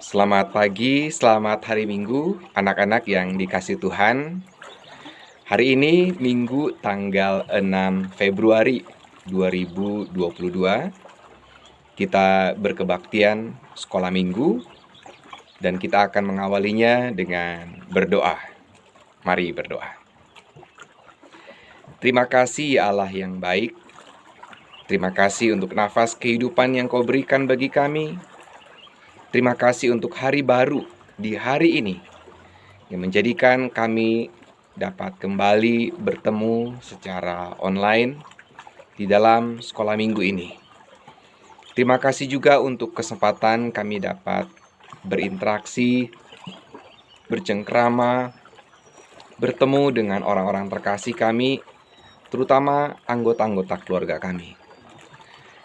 Selamat pagi, selamat hari Minggu, anak-anak yang dikasihi Tuhan. Hari ini Minggu tanggal 6 Februari 2022. Kita berkebaktian sekolah Minggu dan kita akan mengawalinya dengan berdoa. Mari berdoa. Terima kasih ya Allah yang baik. Terima kasih untuk nafas kehidupan yang Kau berikan bagi kami. Terima kasih untuk hari baru di hari ini yang menjadikan kami dapat kembali bertemu secara online di dalam sekolah minggu ini. Terima kasih juga untuk kesempatan kami dapat berinteraksi, bercengkrama, bertemu dengan orang-orang terkasih kami, terutama anggota-anggota keluarga kami.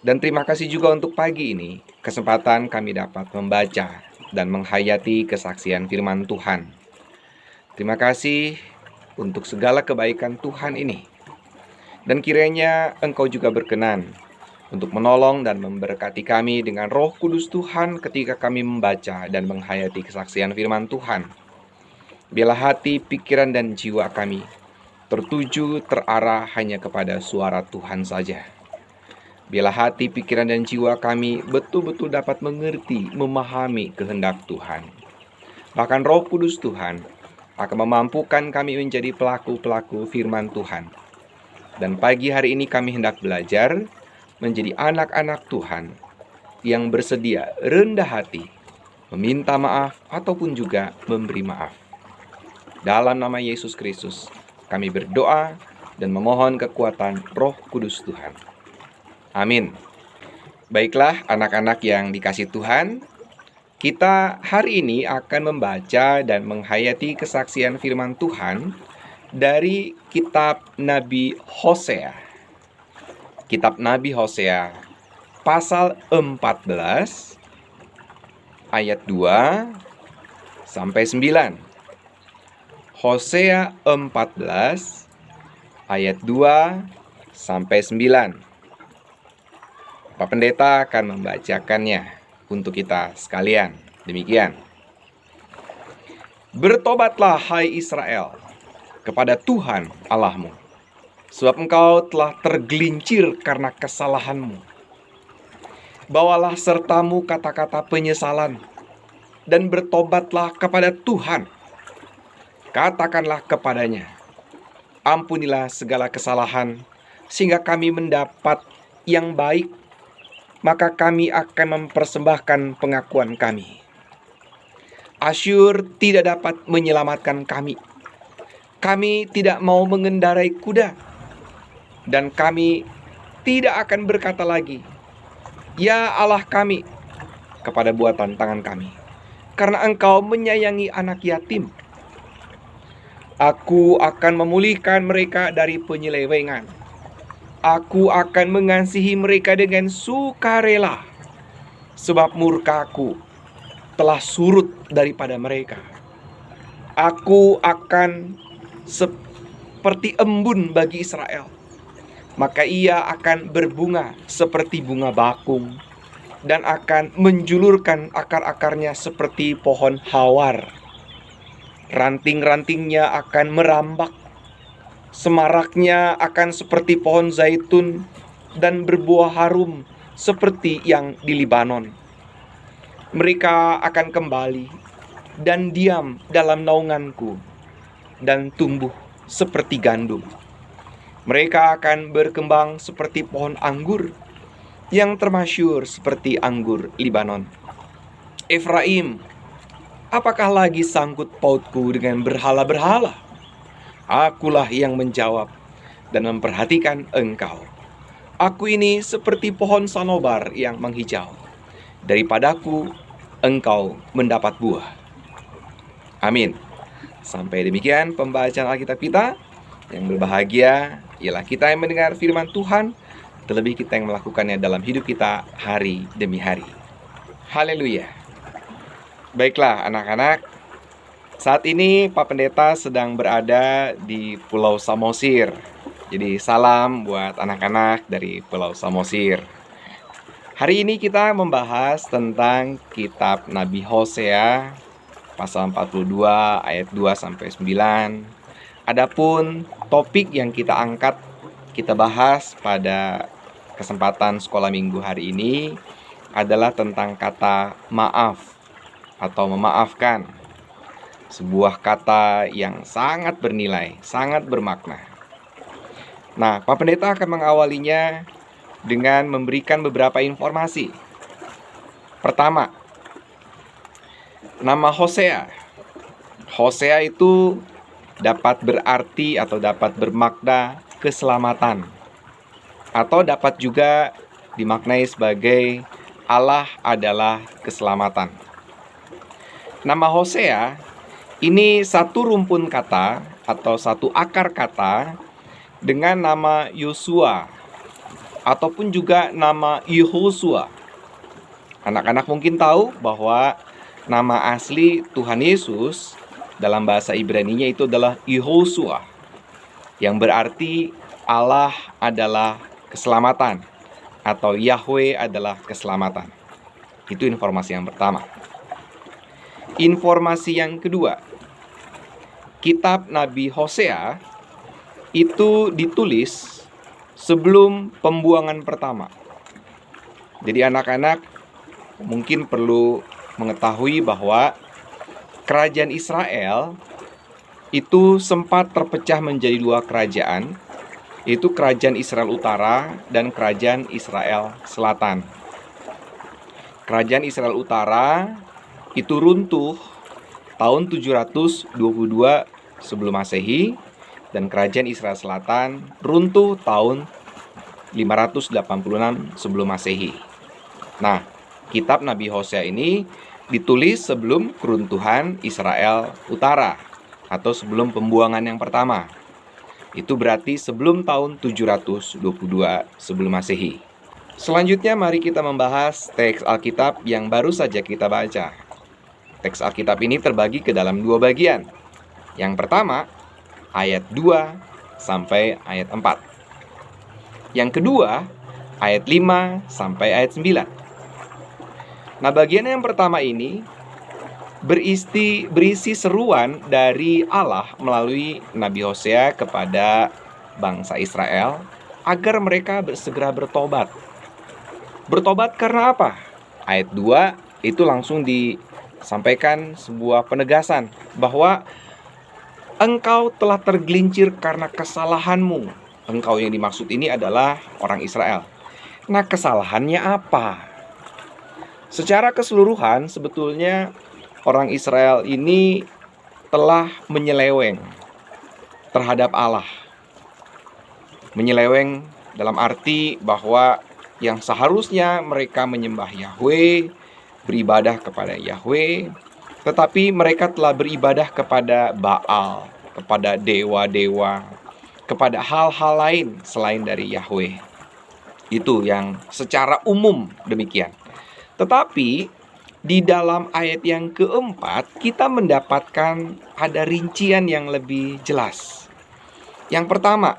Dan terima kasih juga untuk pagi ini, kesempatan kami dapat membaca dan menghayati kesaksian firman Tuhan. Terima kasih untuk segala kebaikan Tuhan ini. Dan kiranya Engkau juga berkenan untuk menolong dan memberkati kami dengan Roh Kudus Tuhan ketika kami membaca dan menghayati kesaksian firman Tuhan. Biarlah hati, pikiran, dan jiwa kami tertuju, terarah hanya kepada suara Tuhan saja. Biarlah hati, pikiran, dan jiwa kami betul-betul dapat mengerti, memahami kehendak Tuhan. Bahkan Roh Kudus Tuhan akan memampukan kami menjadi pelaku-pelaku firman Tuhan. Dan pagi hari ini kami hendak belajar menjadi anak-anak Tuhan yang bersedia rendah hati, meminta maaf ataupun juga memberi maaf. Dalam nama Yesus Kristus, kami berdoa dan memohon kekuatan Roh Kudus Tuhan. Amin. Baiklah anak-anak yang dikasihi Tuhan, kita hari ini akan membaca dan menghayati kesaksian firman Tuhan dari kitab Nabi Hosea. Kitab Nabi Hosea pasal 14 ayat 2 sampai 9. Hosea 14 ayat 2 sampai 9. Pak Pendeta akan membacakannya untuk kita sekalian. Demikian. Bertobatlah hai Israel kepada Tuhan Allahmu, sebab engkau telah tergelincir karena kesalahanmu. Bawalah sertamu kata-kata penyesalan dan bertobatlah kepada Tuhan. Katakanlah kepadanya, ampunilah segala kesalahan sehingga kami mendapat yang baik. Maka kami akan mempersembahkan pengakuan kami. Asyur tidak dapat menyelamatkan kami. Kami tidak mau mengendarai kuda. Dan kami tidak akan berkata lagi, ya Allah kami, kepada buatan tangan kami. Karena engkau menyayangi anak yatim. Aku akan memulihkan mereka dari penyelewengan. Aku akan mengasihi mereka dengan sukarela, sebab murkaku telah surut daripada mereka. Aku akan seperti embun bagi Israel, maka ia akan berbunga seperti bunga bakung, dan akan menjulurkan akar-akarnya seperti pohon hawar. Ranting-rantingnya akan merambak, semaraknya akan seperti pohon zaitun dan berbuah harum seperti yang di Libanon. Mereka akan kembali dan diam dalam naunganku dan tumbuh seperti gandum. Mereka akan berkembang seperti pohon anggur yang termasyur seperti anggur Libanon. Efraim, apakah lagi sangkut pautku dengan berhala-berhala? Akulah yang menjawab dan memperhatikan engkau. Aku ini seperti pohon sanobar yang menghijau. Daripadaku engkau mendapat buah. Amin. Sampai demikian pembacaan Alkitab kita. Yang berbahagia ialah kita yang mendengar firman Tuhan, terlebih kita yang melakukannya dalam hidup kita hari demi hari. Haleluya. Baiklah anak-anak, saat ini Pak Pendeta sedang berada di Pulau Samosir. Jadi salam buat anak-anak dari Pulau Samosir. Hari ini kita membahas tentang kitab Nabi Hosea pasal 42 ayat 2 sampai 9. Adapun topik yang kita angkat, kita bahas pada kesempatan sekolah minggu hari ini adalah tentang kata maaf atau memaafkan. Sebuah kata yang sangat bernilai, sangat bermakna. Nah, Pak Pendeta akan mengawalinya dengan memberikan beberapa informasi. Pertama, nama Hosea. Hosea itu dapat berarti atau dapat bermakna keselamatan, atau dapat juga dimaknai sebagai Allah adalah keselamatan. Nama Hosea ini satu rumpun kata atau satu akar kata dengan nama Yosua ataupun juga nama Yehosua. Anak-anak mungkin tahu bahwa nama asli Tuhan Yesus dalam bahasa Ibrani-nya itu adalah Yehosua, yang berarti Allah adalah keselamatan atau Yahweh adalah keselamatan. Itu informasi yang pertama. Informasi yang kedua, kitab Nabi Hosea itu ditulis sebelum pembuangan pertama. Jadi anak-anak mungkin perlu mengetahui bahwa kerajaan Israel itu sempat terpecah menjadi dua kerajaan, yaitu kerajaan Israel Utara dan kerajaan Israel Selatan. Kerajaan Israel Utara itu runtuh tahun 722 sebelum Masehi, dan kerajaan Israel Selatan runtuh tahun 586 sebelum Masehi. Nah, kitab Nabi Hosea ini ditulis sebelum keruntuhan Israel Utara atau sebelum pembuangan yang pertama. Itu berarti sebelum tahun 722 sebelum Masehi. Selanjutnya mari kita membahas teks Alkitab yang baru saja kita baca. Teks Alkitab ini terbagi ke dalam dua bagian. Yang pertama, ayat 2 sampai ayat 4. Yang kedua, ayat 5 sampai ayat 9. Nah, bagian yang pertama ini berisi seruan dari Allah melalui Nabi Hosea kepada bangsa Israel agar mereka segera bertobat. Bertobat karena apa? Ayat 2 itu langsung disampaikan sebuah penegasan bahwa engkau telah tergelincir karena kesalahanmu. Engkau yang dimaksud ini adalah orang Israel. Nah, kesalahannya apa? Secara keseluruhan sebetulnya orang Israel ini telah menyeleweng terhadap Allah. Menyeleweng dalam arti bahwa yang seharusnya mereka menyembah Yahweh, beribadah kepada Yahweh, tetapi mereka telah beribadah kepada Baal, kepada dewa-dewa, kepada hal-hal lain selain dari Yahweh. Itu yang secara umum demikian. Tetapi di dalam ayat yang keempat kita mendapatkan ada rincian yang lebih jelas. Yang pertama,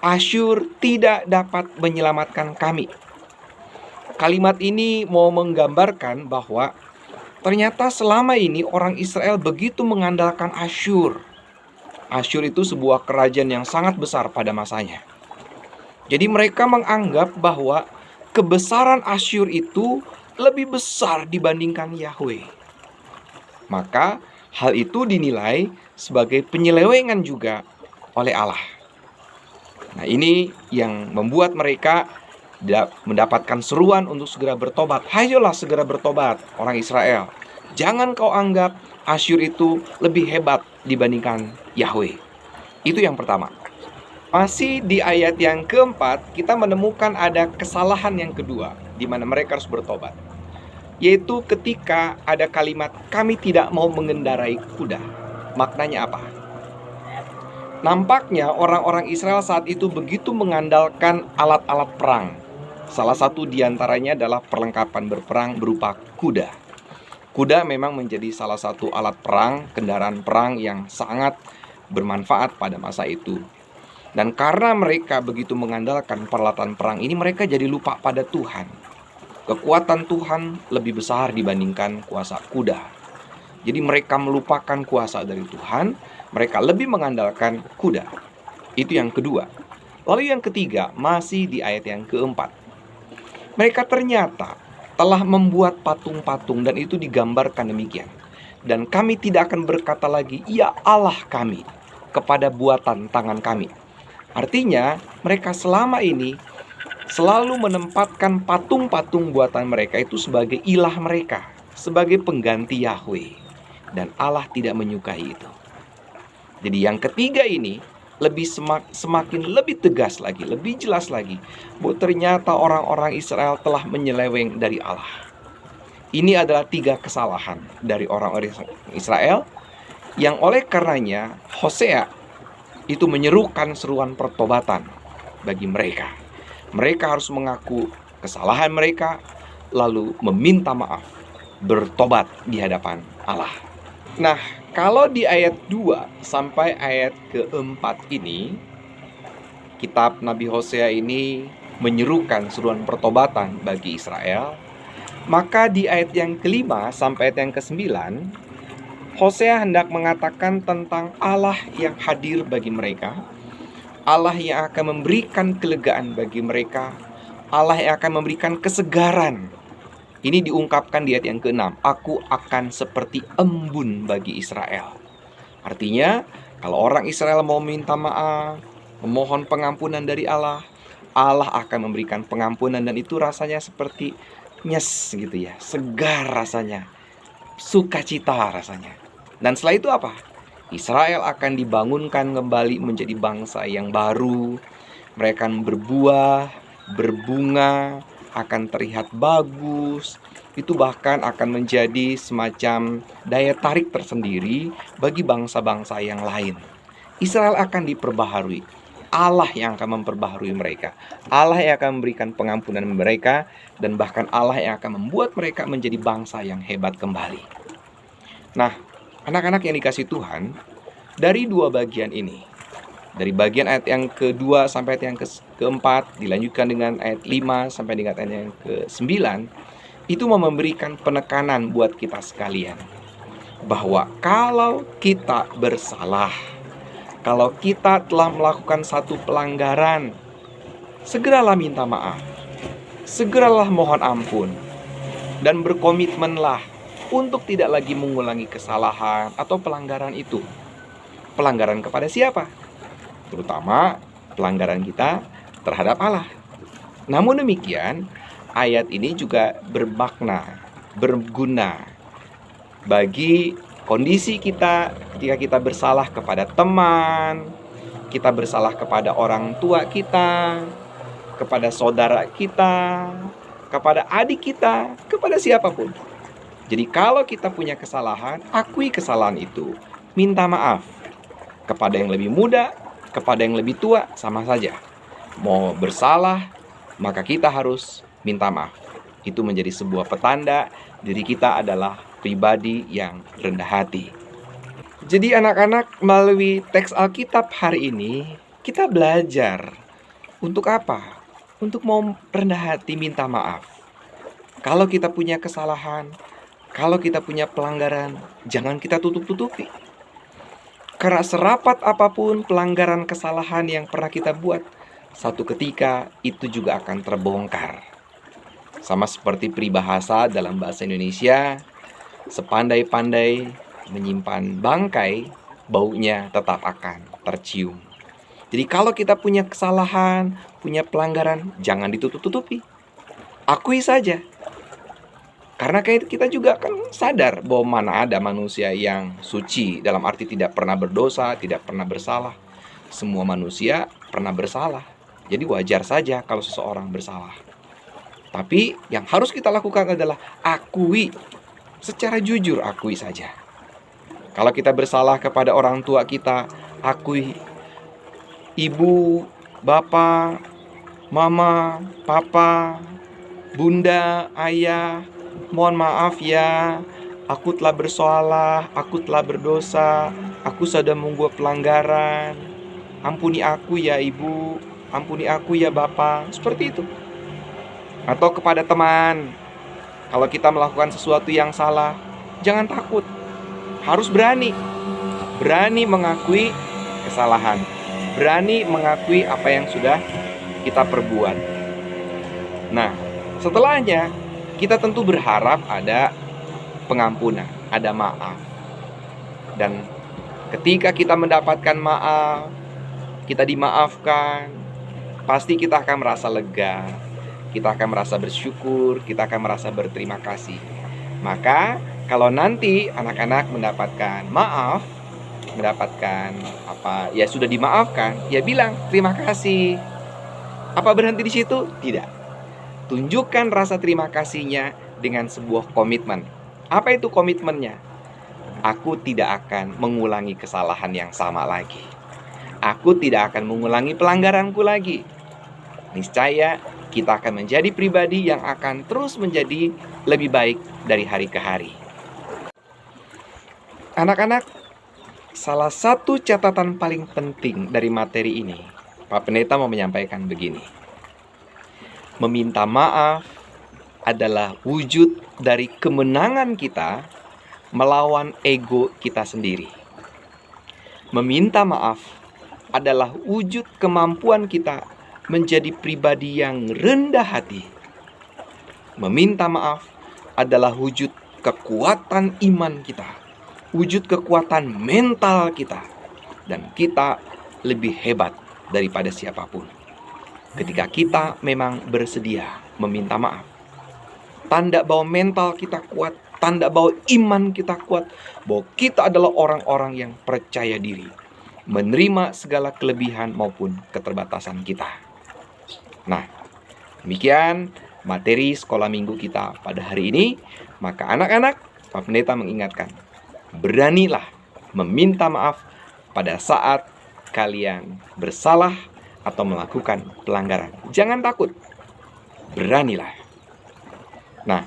Asyur tidak dapat menyelamatkan kami. Kalimat ini mau menggambarkan bahwa ternyata selama ini orang Israel begitu mengandalkan Asyur. Asyur itu sebuah kerajaan yang sangat besar pada masanya. Jadi mereka menganggap bahwa kebesaran Asyur itu lebih besar dibandingkan Yahweh. Maka hal itu dinilai sebagai penyelewengan juga oleh Allah. Nah, ini yang membuat mereka mendapatkan seruan untuk segera bertobat. Hayolah segera bertobat, orang Israel. Jangan kau anggap Asyur itu lebih hebat dibandingkan Yahweh. Itu yang pertama. Masih di ayat yang keempat, kita menemukan ada kesalahan yang kedua, di mana mereka harus bertobat. Yaitu ketika ada kalimat, kami tidak mau mengendarai kuda. Maknanya apa? Nampaknya orang-orang Israel saat itu begitu mengandalkan alat-alat perang. Salah satu diantaranya adalah perlengkapan berperang berupa kuda. Kuda memang menjadi salah satu alat perang, kendaraan perang yang sangat bermanfaat pada masa itu. Dan karena mereka begitu mengandalkan peralatan perang ini, mereka jadi lupa pada Tuhan. Kekuatan Tuhan lebih besar dibandingkan kuasa kuda. Jadi mereka melupakan kuasa dari Tuhan, mereka lebih mengandalkan kuda. Itu yang kedua. Lalu yang ketiga, masih di ayat yang keempat. Mereka ternyata telah membuat patung-patung, dan itu digambarkan demikian. Dan kami tidak akan berkata lagi, "Ya Allah kami," kepada buatan tangan kami. Artinya, mereka selama ini selalu menempatkan patung-patung buatan mereka itu sebagai ilah mereka, sebagai pengganti Yahweh. Dan Allah tidak menyukai itu. Jadi yang ketiga ini semakin lebih tegas lagi, lebih jelas lagi, bahwa ternyata orang-orang Israel telah menyeleweng dari Allah. Ini adalah 3 kesalahan dari orang-orang Israel yang oleh karenanya Hosea itu menyerukan seruan pertobatan bagi mereka. Mereka harus mengaku kesalahan mereka, lalu meminta maaf, bertobat di hadapan Allah. Nah, kalau di ayat 2 sampai ayat keempat ini, kitab Nabi Hosea ini menyerukan seruan pertobatan bagi Israel. Maka di ayat yang kelima sampai ayat yang ke-9, Hosea hendak mengatakan tentang Allah yang hadir bagi mereka, Allah yang akan memberikan kelegaan bagi mereka, Allah yang akan memberikan kesegaran. Ini diungkapkan di ayat yang ke-6, "Aku akan seperti embun bagi Israel." Artinya, kalau orang Israel mau minta maaf, memohon pengampunan dari Allah, Allah akan memberikan pengampunan, dan itu rasanya seperti nyes gitu ya, segar rasanya, sukacita rasanya. Dan setelah itu apa? Israel akan dibangunkan kembali menjadi bangsa yang baru. Mereka akan berbuah, berbunga, akan terlihat bagus. Itu bahkan akan menjadi semacam daya tarik tersendiri bagi bangsa-bangsa yang lain. Israel akan diperbaharui. Allah yang akan memperbaharui mereka. Allah yang akan memberikan pengampunan mereka, dan bahkan Allah yang akan membuat mereka menjadi bangsa yang hebat kembali. Nah, anak-anak yang dikasihi Tuhan, dari 2 bagian ini, dari bagian ayat yang kedua sampai ayat yang keempat, dilanjutkan dengan ayat 5 sampai dengan ayat yang ke-9, itu memberikan penekanan buat kita sekalian, bahwa kalau kita bersalah, kalau kita telah melakukan satu pelanggaran, segeralah minta maaf, segeralah mohon ampun, dan berkomitmenlah untuk tidak lagi mengulangi kesalahan atau pelanggaran itu. Pelanggaran kepada siapa? Terutama pelanggaran kita terhadap Allah. Namun demikian, ayat ini juga bermakna, berguna bagi kondisi kita ketika kita bersalah kepada teman, kita bersalah kepada orang tua kita, kepada saudara kita, kepada adik kita, kepada siapapun. Jadi kalau kita punya kesalahan, akui kesalahan itu, minta maaf. Kepada yang lebih muda, kepada yang lebih tua, sama saja. Mau bersalah, maka kita harus minta maaf. Itu menjadi sebuah petanda diri kita adalah pribadi yang rendah hati. Jadi anak-anak, melalui teks Alkitab hari ini, kita belajar untuk apa? Untuk mau rendah hati minta maaf. Kalau kita punya kesalahan, kalau kita punya pelanggaran, jangan kita tutup-tutupi. Karena serapat apapun pelanggaran kesalahan yang pernah kita buat, satu ketika itu juga akan terbongkar. Sama seperti peribahasa dalam bahasa Indonesia, sepandai-pandai menyimpan bangkai, baunya tetap akan tercium. Jadi kalau kita punya kesalahan, punya pelanggaran, jangan ditutup-tutupi. Akui saja. Karena kita juga kan sadar bahwa mana ada manusia yang suci, dalam arti tidak pernah berdosa, tidak pernah bersalah. Semua manusia pernah bersalah. Jadi wajar saja kalau seseorang bersalah. Tapi yang harus kita lakukan adalah akui. Secara jujur akui saja. Kalau kita bersalah kepada orang tua kita, akui. Ibu, bapak, mama, papa, bunda, ayah, mohon maaf ya, aku telah bersalah, aku telah berdosa, aku sudah membuat pelanggaran. Ampuni aku ya ibu, ampuni aku ya bapak. Seperti itu. Atau kepada teman, kalau kita melakukan sesuatu yang salah, jangan takut. Harus berani. Berani mengakui kesalahan. Berani mengakui apa yang sudah kita perbuat. Nah, setelahnya kita tentu berharap ada pengampunan, ada maaf. Dan ketika kita mendapatkan maaf, kita dimaafkan, pasti kita akan merasa lega, kita akan merasa bersyukur, kita akan merasa berterima kasih. Maka kalau nanti anak-anak mendapatkan maaf, mendapatkan apa ya, sudah dimaafkan, ya bilang terima kasih. Apa berhenti di situ? Tidak. Tunjukkan rasa terima kasihnya dengan sebuah komitmen. Apa itu komitmennya? Aku tidak akan mengulangi kesalahan yang sama lagi. Aku tidak akan mengulangi pelanggaranku lagi. Niscaya kita akan menjadi pribadi yang akan terus menjadi lebih baik dari hari ke hari. Anak-anak, salah satu catatan paling penting dari materi ini, Pak Pendeta mau menyampaikan begini. Meminta maaf adalah wujud dari kemenangan kita melawan ego kita sendiri. Meminta maaf adalah wujud kemampuan kita menjadi pribadi yang rendah hati. Meminta maaf adalah wujud kekuatan iman kita, wujud kekuatan mental kita, dan kita lebih hebat daripada siapapun ketika kita memang bersedia meminta maaf. Tanda bahwa mental kita kuat, tanda bahwa iman kita kuat, bahwa kita adalah orang-orang yang percaya diri, menerima segala kelebihan maupun keterbatasan kita. Nah, demikian materi sekolah minggu kita pada hari ini. Maka anak-anak, Pak Pendeta mengingatkan, beranilah meminta maaf pada saat kalian bersalah atau melakukan pelanggaran. Jangan takut, beranilah. Nah,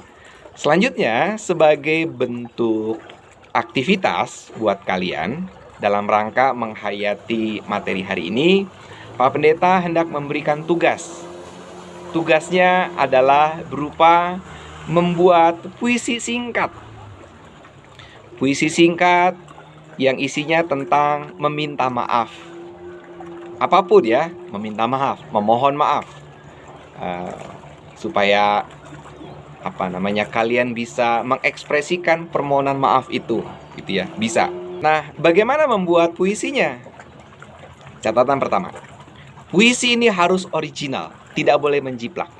selanjutnya sebagai bentuk aktivitas buat kalian dalam rangka menghayati materi hari ini, Pak Pendeta hendak memberikan tugas. Tugasnya adalah berupa membuat puisi singkat. Puisi singkat yang isinya tentang meminta maaf. Apapun ya, meminta maaf, memohon maaf. Supaya kalian bisa mengekspresikan permohonan maaf itu, gitu ya, bisa. Nah, bagaimana membuat puisinya? Catatan pertama, puisi ini harus original, tidak boleh menjiplak.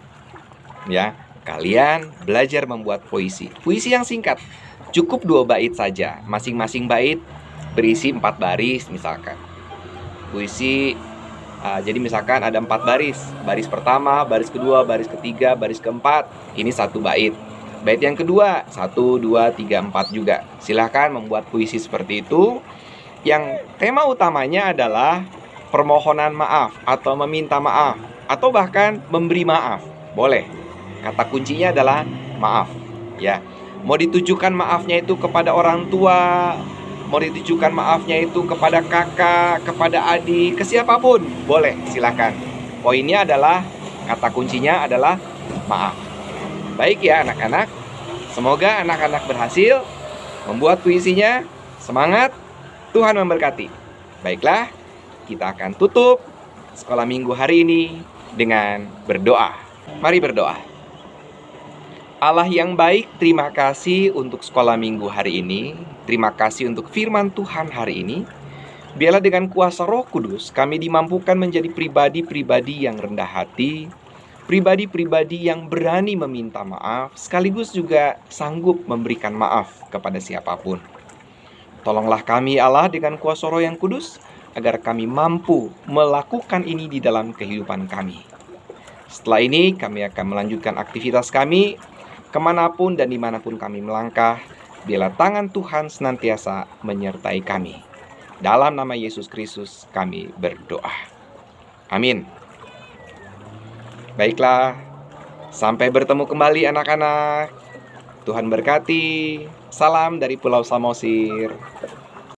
Ya, kalian belajar membuat puisi. Puisi yang singkat, cukup 2 bait saja. Masing-masing bait berisi 4 baris misalkan. Puisi, jadi misalkan ada 4 baris. Baris pertama, baris kedua, baris ketiga, baris keempat. Ini 1 bait. Bait yang kedua, 1, 2, 3, 4 juga. Silahkan membuat puisi seperti itu. Yang tema utamanya adalah permohonan maaf atau meminta maaf, atau bahkan memberi maaf. Boleh. Kata kuncinya adalah maaf, ya. Mau ditujukan maafnya itu kepada orang tua, mau ditujukan maafnya itu kepada kakak, kepada adik, ke siapapun, boleh, silakan. Poinnya adalah, kata kuncinya adalah maaf. Baik ya anak-anak, semoga anak-anak berhasil membuat puisinya. Semangat, Tuhan memberkati. Baiklah, kita akan tutup sekolah minggu hari ini dengan berdoa. Mari berdoa. Allah yang baik, terima kasih untuk sekolah minggu hari ini. Terima kasih untuk firman Tuhan hari ini. Biarlah dengan kuasa Roh Kudus kami dimampukan menjadi pribadi-pribadi yang rendah hati, pribadi-pribadi yang berani meminta maaf, sekaligus juga sanggup memberikan maaf kepada siapapun. Tolonglah kami Allah dengan kuasa Roh yang kudus, agar kami mampu melakukan ini di dalam kehidupan kami. Setelah ini kami akan melanjutkan aktivitas kami, kemanapun dan dimanapun kami melangkah. Biarlah tangan Tuhan senantiasa menyertai kami. Dalam nama Yesus Kristus kami berdoa. Amin. Baiklah, sampai bertemu kembali anak-anak. Tuhan berkati. Salam dari Pulau Samosir.